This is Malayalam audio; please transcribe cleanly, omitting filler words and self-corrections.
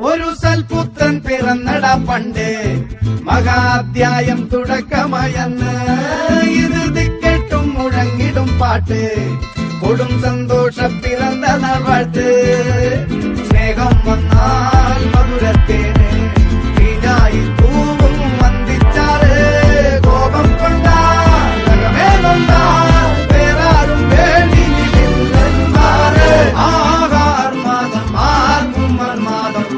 ഒരു സൽപുത്രൻ പിറന്നട പണ്ട് മഹാധ്യായം തുടക്കമയന്ന് ഇത് ദിക്കെട്ടും മുഴങ്ങിടും പാട്ട് കൊടും സന്തോഷ പിറന്ന നാൾവാഴ്ത്ത് സ്നേഹം വന്നാൽ മധുരത്തേന് തീനായി പൂവും വന്ദിച്ചാറ് കോപം കൊണ്ടാൽ വേറാരും വേണ്ടിയില്ലെന്മാറ് ആഹാർമാദം ആർക്കും മർമാദം